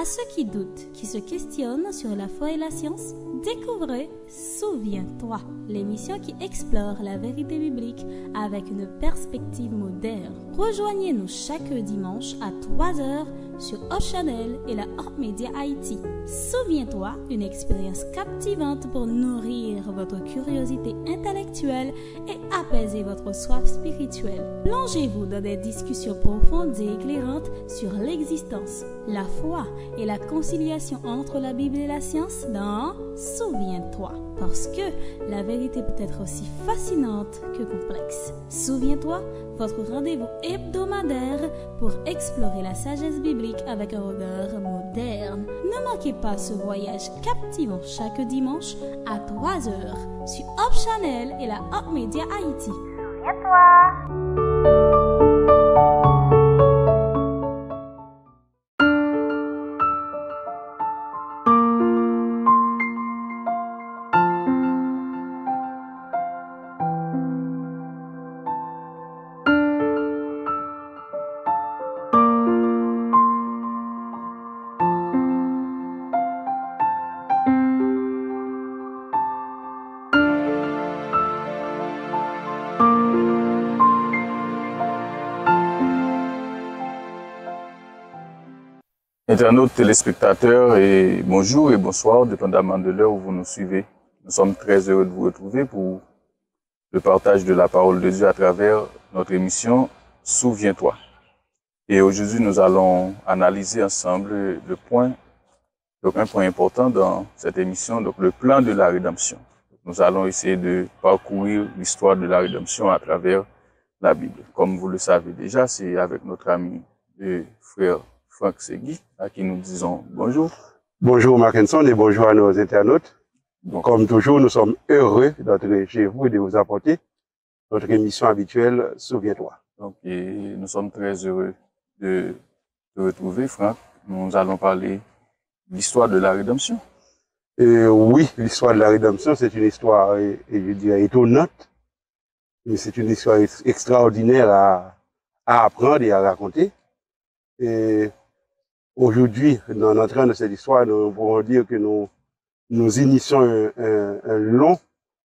À ceux qui doutent, qui se questionnent sur la foi et la science, découvrez Souviens-toi, l'émission qui explore la vérité biblique avec une perspective moderne. Rejoignez-nous chaque dimanche à 3h sur Hope Channel et la Hope Media Haïti. Souviens-toi, une expérience captivante pour nourrir votre curiosité intellectuelle et apaiser votre soif spirituelle. Plongez-vous dans des discussions profondes et éclairantes sur l'existence, la foi et la conciliation entre la Bible et la science dans Souviens-toi. Parce que la vérité peut être aussi fascinante que complexe. Souviens-toi, votre rendez-vous hebdomadaire pour explorer la sagesse biblique avec un regard moderne. Ne manquez pas ce voyage captivant chaque dimanche à 3h sur Hope Channel et la Hope Media Haïti. Souviens-toi! Internautes, téléspectateurs, et bonjour et bonsoir, dépendamment de l'heure où vous nous suivez. Nous sommes très heureux de vous retrouver pour le partage de la parole de Dieu à travers notre émission Souviens-toi. Et aujourd'hui, nous allons analyser ensemble un point important dans cette émission, donc le plan de la rédemption. Nous allons essayer de parcourir l'histoire de la rédemption à travers la Bible. Comme vous le savez déjà, c'est avec notre ami et frère Franck Segui, à qui nous disons bonjour. Bonjour Mackinson et bonjour à nos internautes. Donc, comme toujours, nous sommes heureux d'entrer chez vous et de vous apporter notre émission habituelle Souviens-toi. Donc, et nous sommes très heureux de te retrouver, Franck. Nous allons parler de l'histoire de la rédemption. Oui, l'histoire de la rédemption, c'est une histoire, je dirais, étonnante. Mais c'est une histoire extraordinaire à apprendre et à raconter. Et aujourd'hui, dans l'entrée de cette histoire, nous pouvons dire que nous initions un long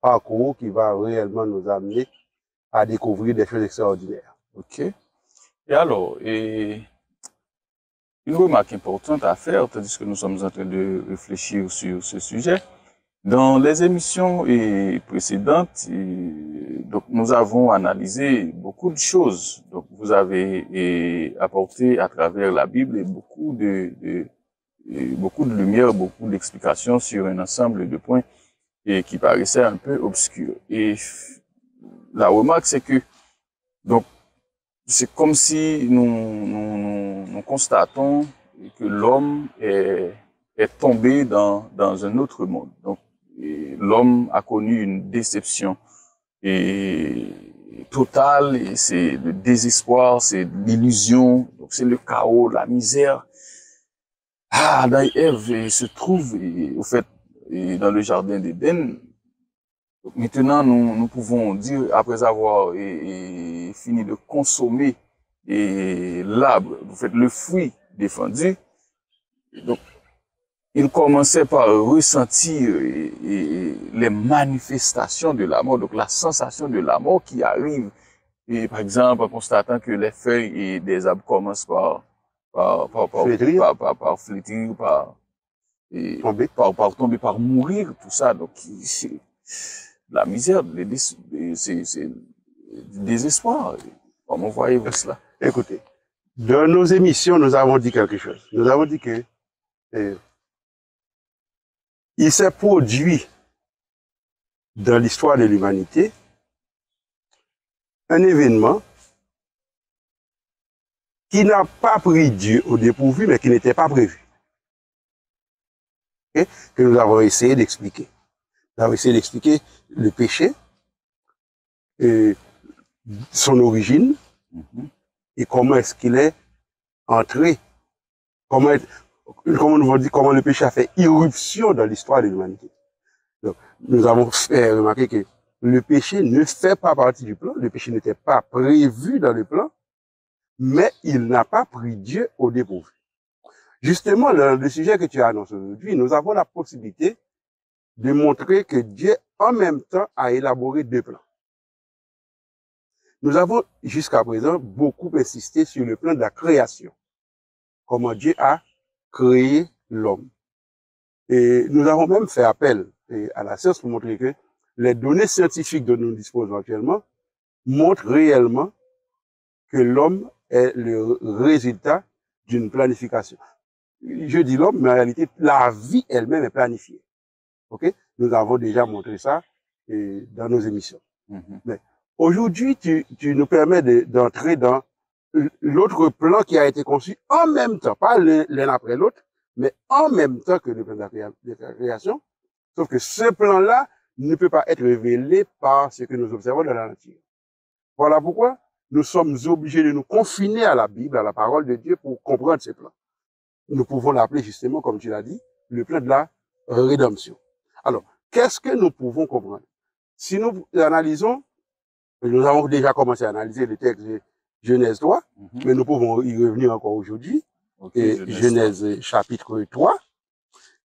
parcours qui va réellement nous amener à découvrir des choses extraordinaires. OK. Et alors, une remarque importante à faire, tandis que nous sommes en train de réfléchir sur ce sujet. Dans les émissions précédentes, donc nous avons analysé beaucoup de choses. Donc vous avez apporté à travers la Bible beaucoup de lumière, beaucoup d'explications sur un ensemble de points qui paraissaient un peu obscurs. Et la remarque, c'est que donc c'est comme si nous constatons que l'homme est tombé dans un autre monde. Donc l'homme a connu une déception totale, et c'est le désespoir, c'est l'illusion, donc c'est le chaos, la misère. Adam et Ève se trouvent au fait dans le jardin d'Éden. Maintenant, nous pouvons dire, après avoir fini de consommer l'arbre, vous faites le fruit défendu, donc il commençait par ressentir les manifestations de la mort, donc la sensation de la mort qui arrive. Et par exemple, en constatant que les feuilles des arbres commencent par flétrir, par tomber, par mourir, tout ça. Donc, c'est la misère, c'est du désespoir. Comment voyez-vous cela? Écoutez, dans nos émissions, nous avons dit quelque chose. Nous avons dit que il s'est produit dans l'histoire de l'humanité un événement qui n'a pas pris Dieu au dépourvu, mais qui n'était pas prévu. Et que nous avons essayé d'expliquer. Nous avons essayé d'expliquer le péché, son origine, et comment est-ce qu'il est entré, comment le péché a fait irruption dans l'histoire de l'humanité. Donc, nous avons fait remarquer que le péché ne fait pas partie du plan, le péché n'était pas prévu dans le plan, mais il n'a pas pris Dieu au dépourvu. Justement, le sujet que tu as annoncé aujourd'hui, nous avons la possibilité de montrer que Dieu, en même temps, a élaboré deux plans. Nous avons, jusqu'à présent, beaucoup insisté sur le plan de la création. Comment Dieu a créé l'homme. Et nous avons même fait appel à la science pour montrer que les données scientifiques dont nous disposons actuellement montrent réellement que l'homme est le résultat d'une planification. Je dis l'homme, mais en réalité, la vie elle-même est planifiée. Ok? Nous avons déjà montré ça dans nos émissions. Mais aujourd'hui, tu nous permets d'entrer dans l'autre plan qui a été conçu en même temps, pas l'un après l'autre, mais en même temps que le plan de la création. Sauf que ce plan-là ne peut pas être révélé par ce que nous observons dans la nature. Voilà pourquoi nous sommes obligés de nous confiner à la Bible, à la parole de Dieu pour comprendre ce plan. Nous pouvons l'appeler justement, comme tu l'as dit, le plan de la rédemption. Alors, qu'est-ce que nous pouvons comprendre? Si nous analysons, nous avons déjà commencé à analyser le texte de Genèse 3, mais nous pouvons y revenir encore aujourd'hui. Okay, Genèse chapitre 3.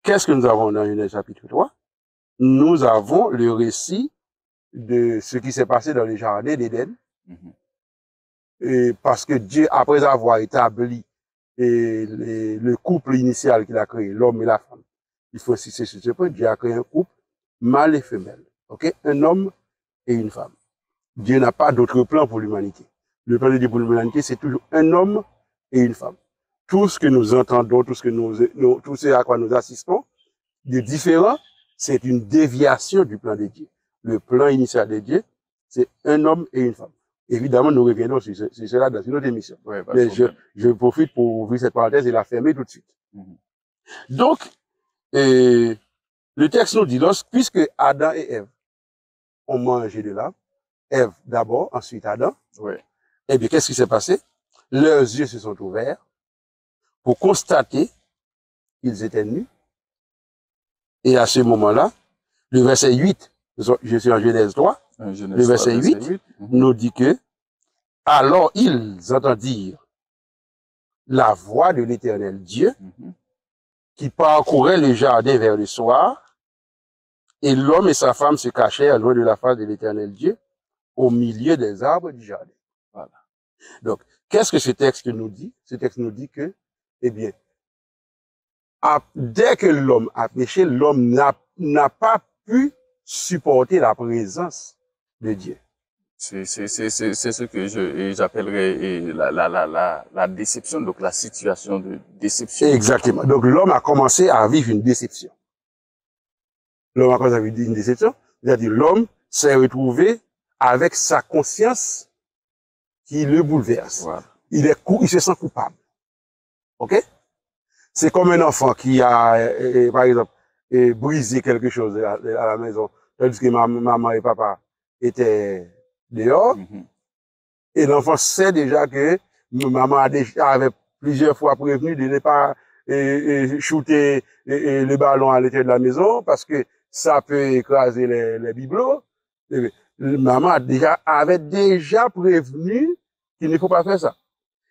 Qu'est-ce que nous avons dans Genèse chapitre 3? Nous avons le récit de ce qui s'est passé dans le jardin d'Éden. Et parce que Dieu, après avoir établi le couple initial qu'il a créé, l'homme et la femme, il faut insister sur ce point, Dieu a créé un couple mâle et femelle. Okay? Un homme et une femme. Dieu n'a pas d'autre plan pour l'humanité. Le plan de Dieu pour l'humanité, c'est toujours un homme et une femme. Tout ce que nous entendons, tout ce à quoi nous assistons, de différent, c'est une déviation du plan de Dieu. Le plan initial de Dieu, c'est un homme et une femme. Évidemment, nous reviendrons sur cela dans une autre émission. Ouais, mais je profite pour ouvrir cette parenthèse et la fermer tout de suite. Donc, le texte nous dit, puisque Adam et Ève ont mangé de l'arbre, Ève d'abord, ensuite Adam, eh bien, qu'est-ce qui s'est passé? Leurs yeux se sont ouverts pour constater qu'ils étaient nus. Et à ce moment-là, le verset 8, je suis en Genèse 3, le verset 8 nous dit que alors ils entendirent la voix de l'Éternel Dieu qui parcourait le jardin vers le soir, et l'homme et sa femme se cachèrent loin de la face de l'Éternel Dieu au milieu des arbres du jardin. Voilà. Donc, qu'est-ce que ce texte nous dit? Ce texte nous dit que, eh bien, dès que l'homme a péché, l'homme n'a pas pu supporter la présence de Dieu. C'est ce que j'appellerais la déception, donc la situation de déception. Exactement. Donc l'homme a commencé à vivre une déception. L'homme a commencé à vivre une déception, c'est-à-dire l'homme s'est retrouvé avec sa conscience qui le bouleverse. Voilà. Il se sent coupable. Ok? C'est comme un enfant qui a, par exemple, brisé quelque chose à la maison, tandis que maman et papa étaient dehors. Et l'enfant sait déjà que maman avait plusieurs fois prévenu de ne pas shooter le ballon à l'intérieur de la maison parce que ça peut écraser les bibelots. Maman avait déjà prévenu qu'il ne faut pas faire ça.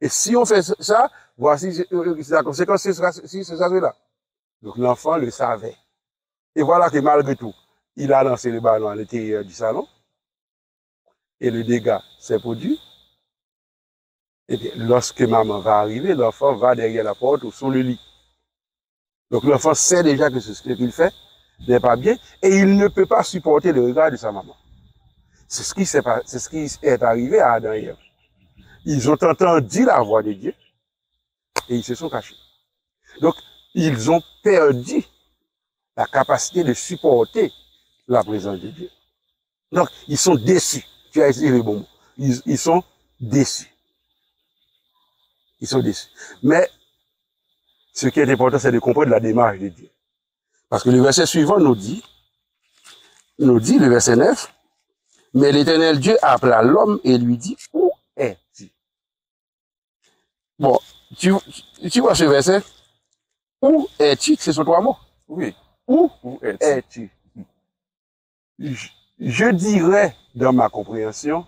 Et si on fait ça, voici la conséquence, c'est ça, là. Donc l'enfant le savait. Et voilà que malgré tout, il a lancé le ballon à l'intérieur du salon. Et le dégât s'est produit. Et bien, lorsque maman va arriver, l'enfant va derrière la porte ou sous le lit. Donc l'enfant sait déjà que ce qu'il fait n'est pas bien et il ne peut pas supporter le regard de sa maman. C'est ce qui est arrivé à Adam et Ève. Ils ont entendu la voix de Dieu et ils se sont cachés. Donc, ils ont perdu la capacité de supporter la présence de Dieu. Donc, ils sont déçus. Tu as essayé le bon mot. Ils sont déçus. Ils sont déçus. Mais, ce qui est important, c'est de comprendre la démarche de Dieu. Parce que le verset suivant nous dit, le verset 9, mais l'Éternel Dieu appela l'homme et lui dit, où es-tu? Bon, tu vois ce verset? Où es-tu? Ce sont trois mots. Oui. Où es-tu? Je dirais, dans ma compréhension,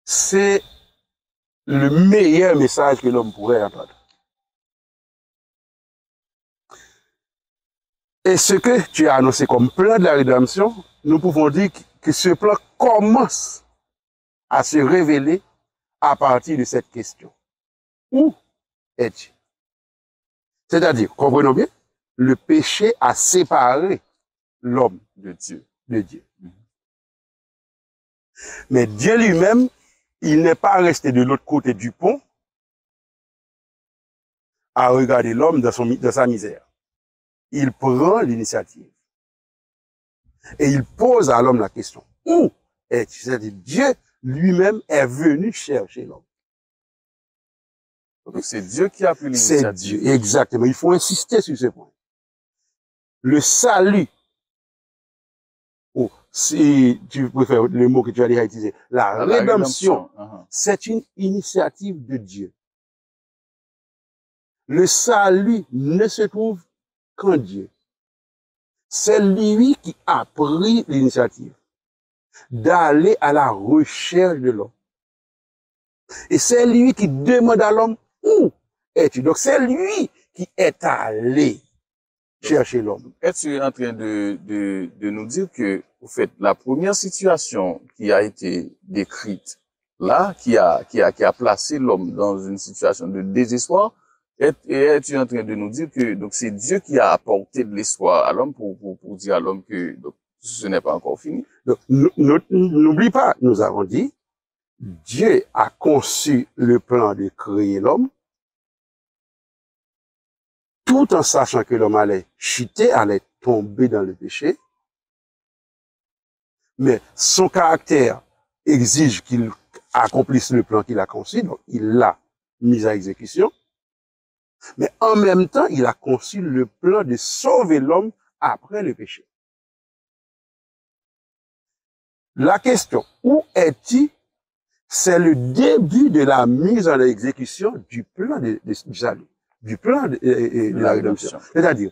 c'est le meilleur message que l'homme pourrait entendre. Et ce que tu as annoncé comme plan de la rédemption, nous pouvons dire que ce plan commence à se révéler à partir de cette question. Où es-tu? C'est-à-dire, comprenons bien, le péché a séparé l'homme De Dieu. de Dieu. Mais Dieu lui-même, il n'est pas resté de l'autre côté du pont à regarder l'homme dans sa misère. Il prend l'initiative. Et il pose à l'homme la question. Où es-tu? C'est-à-dire, Dieu lui-même est venu chercher l'homme. Donc c'est Dieu qui a pris C'est l'initiative. Dieu, exactement. Il faut insister sur ce point. Le salut, ou si tu préfères le mot que tu as déjà utilisé, la rédemption, c'est une initiative de Dieu. Le salut ne se trouve qu'en Dieu. C'est lui qui a pris l'initiative d'aller à la recherche de l'homme. Et c'est lui qui demande à l'homme, où es-tu? Donc c'est lui qui est allé chercher l'homme. Es-tu en train de nous dire que, au fait, la première situation qui a été décrite là, qui a placé l'homme dans une situation de désespoir, es-tu en train de nous dire que donc c'est Dieu qui a apporté de l'espoir à l'homme pour dire à l'homme que donc, ce n'est pas encore fini? Donc, n'oublie pas, nous avons dit, Dieu a conçu le plan de créer l'homme, tout en sachant que l'homme allait chuter, allait tomber dans le péché. Mais son caractère exige qu'il accomplisse le plan qu'il a conçu, donc il l'a mis à exécution. Mais en même temps, il a conçu le plan de sauver l'homme après le péché. La question, où es-tu? C'est le début de la mise en exécution du plan du salut, du plan de la rédemption. C'est-à-dire,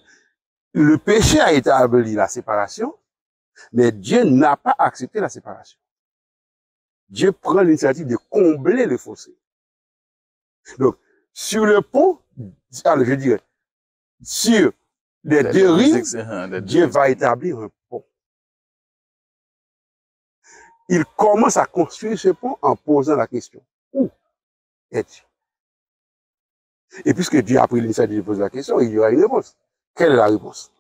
le péché a établi la séparation, mais Dieu n'a pas accepté la séparation. Dieu prend l'initiative de combler le fossé. Donc, sur le pont, alors je dirais, sur les deux rives, Dieu va établir un pont. Il commence à construire ce pont en posant la question. Où es-tu? Et puisque Dieu a pris l'initiative de poser la question, il y aura une réponse. Quelle est la réponse?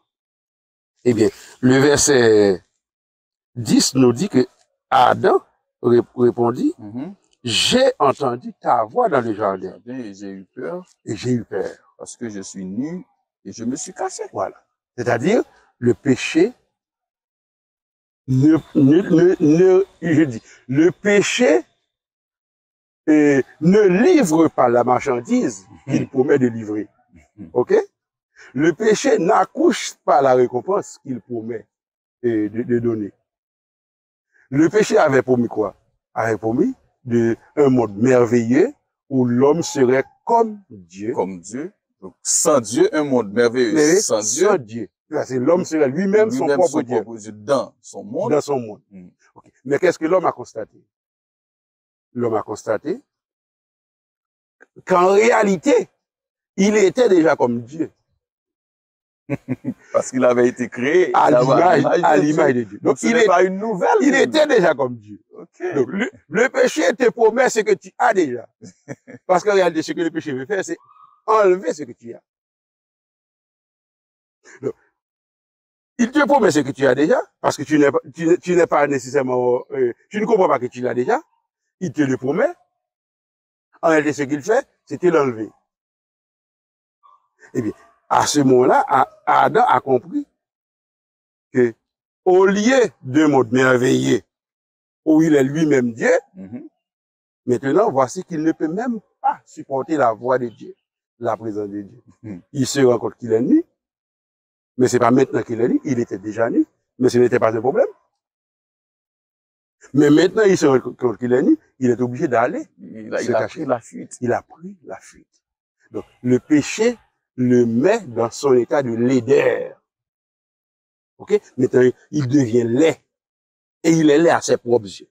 Eh bien, le verset 10 nous dit que Adam répondit, j'ai entendu ta voix dans le jardin. Et j'ai eu peur. Et j'ai eu peur. Parce que je suis nu et je me suis caché. Voilà. C'est-à-dire, le péché le péché ne livre pas la marchandise qu'il promet de livrer. OK? Le péché n'accouche pas la récompense qu'il promet de donner. Le péché avait promis quoi? Avait promis un monde merveilleux où l'homme serait comme Dieu. Comme Dieu. Donc, sans Dieu, un monde merveilleux. Sans Dieu. L'homme serait lui-même son propre Dieu. Dans son monde. Dans son monde. Okay. Mais qu'est-ce que l'homme a constaté? L'homme a constaté qu'en réalité, il était déjà comme Dieu. Parce qu'il avait été créé à l'image de Dieu. Donc, il n'est pas une nouvelle. Il était déjà comme Dieu. Okay. Donc, le péché te promet ce que tu as déjà. Parce qu'en réalité, ce que le péché veut faire, c'est enlever ce que tu as. Donc, il te promet ce que tu as déjà, parce que tu n'es pas nécessairement, tu ne comprends pas que tu l'as déjà. Il te le promet. En réalité, ce qu'il fait, c'était l'enlever. Eh bien, à ce moment-là, Adam a compris que, au lieu d'un monde merveilleux, où il est lui-même Dieu, maintenant, voici qu'il ne peut même pas supporter la voix de Dieu, la présence de Dieu. Il se rend compte qu'il est nu, mais c'est pas maintenant qu'il est nu, il était déjà nu, mais ce n'était pas un problème. Mais maintenant, il se rend compte qu'il est nu, il est obligé d'aller se cacher. Pris la fuite. Il a pris la fuite. Donc, le péché le met dans son état de laideur. OK? Maintenant, il devient laid. Et il est laid à ses propres yeux.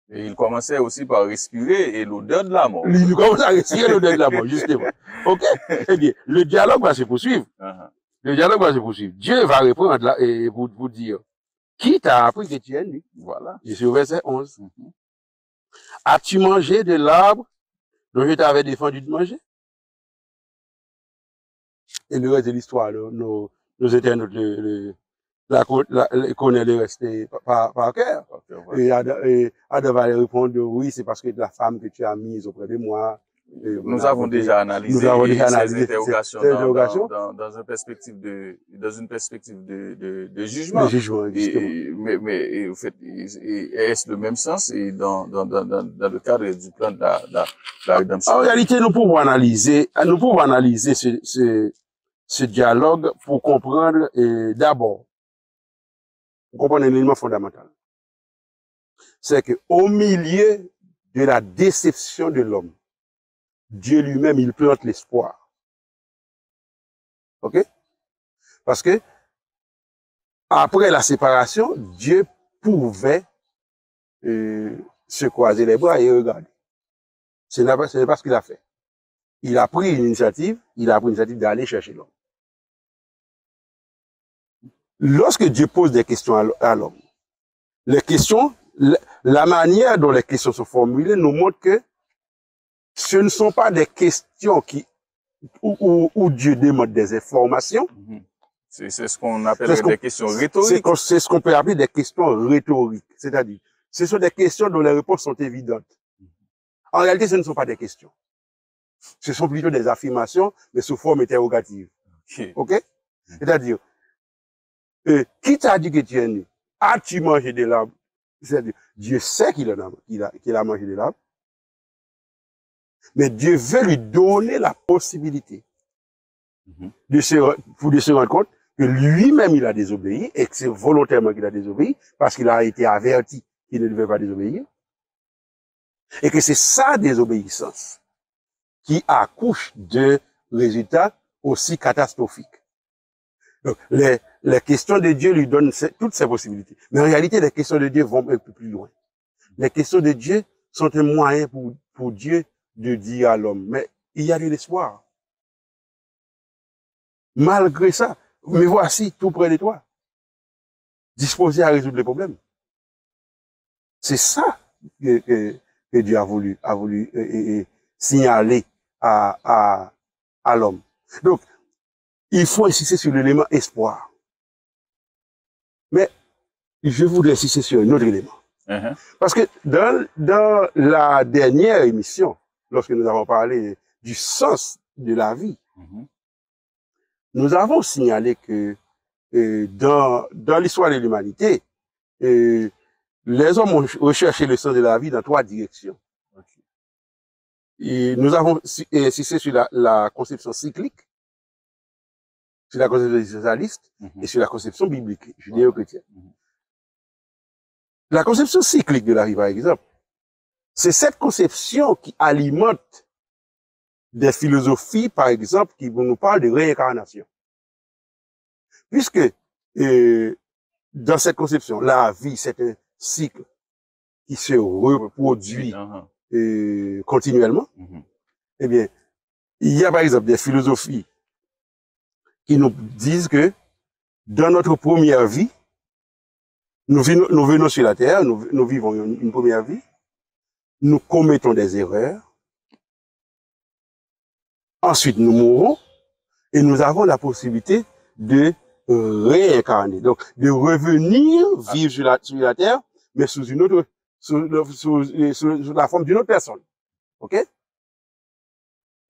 Et il commençait aussi par respirer et l'odeur de la mort. Il commence à respirer l'odeur de la mort, justement. OK? Eh bien, le dialogue va se poursuivre. Le dialogue va se poursuivre. Dieu va répondre là, et vous dire, qui t'a appris que tu es nu? Voilà. Je suis au verset 11. As-tu mangé de l'arbre dont je t'avais défendu de manger? Et le reste de l'histoire, nos internautes connaissent le reste par cœur. Et Adam va répondre, oui, c'est parce que la femme que tu as mise auprès de moi. Nous avons déjà analysé ces interrogations dans une perspective de jugement. De jugement, mais en fait, est-ce le même sens et dans le cadre du plan de la rédemption? En réalité, nous pouvons analyser ce dialogue pour comprendre, d'abord, pour comprendre un élément fondamental. C'est que au milieu de la déception de l'homme, Dieu lui-même, il plante l'espoir. OK? Parce que, après la séparation, Dieu pouvait se croiser les bras et regarder. Ce n'est pas ce qu'il a fait. Il a pris l'initiative d'aller chercher l'homme. Lorsque Dieu pose des questions à l'homme, les questions, la manière dont les questions sont formulées nous montre que ce ne sont pas des questions où Dieu demande des informations. C'est ce qu'on appelle des questions rhétoriques. C'est ce qu'on peut appeler des questions rhétoriques. C'est-à-dire, ce sont des questions dont les réponses sont évidentes. En réalité, ce ne sont pas des questions. Ce sont plutôt des affirmations, mais sous forme interrogative. OK? C'est-à-dire, qui t'a dit que tu es nu? As-tu mangé de l'arbre? C'est-à-dire, Dieu sait qu'il a mangé de l'arbre. Mais Dieu veut lui donner la possibilité de se rendre compte que lui-même il a désobéi et que c'est volontairement qu'il a désobéi parce qu'il a été averti qu'il ne devait pas désobéir. Et que c'est sa désobéissance qui accouche de résultats aussi catastrophiques. Donc, les questions de Dieu lui donnent toutes ces possibilités. Mais en réalité, les questions de Dieu vont un peu plus loin. Les questions de Dieu sont un moyen pour Dieu de dire à l'homme, mais il y a de l'espoir. Malgré ça, me voici tout près de toi, disposé à résoudre les problèmes. C'est ça que Dieu a voulu signaler à l'homme. Donc, il faut insister sur l'élément espoir. Mais je voudrais insister sur un autre élément. Parce que dans la dernière émission, lorsque nous avons parlé du sens de la vie, nous avons signalé que dans l'histoire de l'humanité, les hommes ont recherché le sens de la vie dans 3 directions. Et nous avons insisté sur la conception cyclique, sur la conception existentialiste et sur la conception biblique, judéo-chrétienne. La conception cyclique de la vie, par exemple, c'est cette conception qui alimente des philosophies, par exemple, qui nous parlent de réincarnation. Puisque dans cette conception, la vie, c'est un cycle qui se reproduit continuellement. Eh bien, il y a par exemple des philosophies qui nous disent que dans notre première vie, nous venons sur la terre, nous vivons une première vie, nous commettons des erreurs, ensuite nous mourons et nous avons la possibilité de réincarner, donc de revenir vivre sur la terre, mais sous la forme d'une autre personne. OK?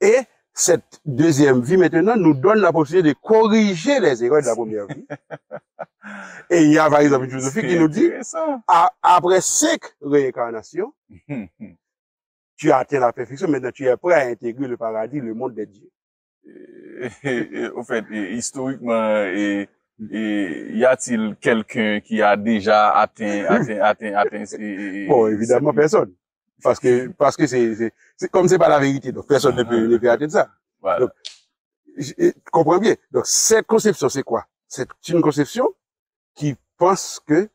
Et cette deuxième vie maintenant nous donne la possibilité de corriger les erreurs de la première vie. Et il y a par exemple une philosophie qui nous dit, après 5 réincarnations, tu as atteint la perfection, maintenant tu es prêt à intégrer le paradis, le monde des dieux. En fait, historiquement, y a-t-il quelqu'un qui a déjà atteint bon, évidemment, personne. Parce que c'est comme c'est pas la vérité, donc personne ne peut atteindre ça. Voilà. Donc, je comprends bien. Donc, cette conception, c'est quoi? C'est une conception qui pense que,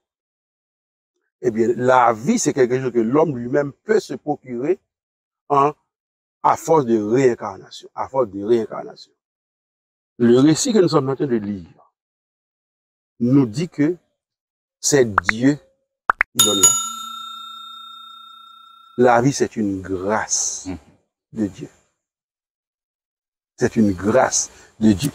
eh bien, la vie, c'est quelque chose que l'homme lui-même peut se procurer à force de réincarnation, Le récit que nous sommes en train de lire nous dit que c'est Dieu qui donne la vie. La vie, c'est une grâce de Dieu. C'est une grâce de Dieu.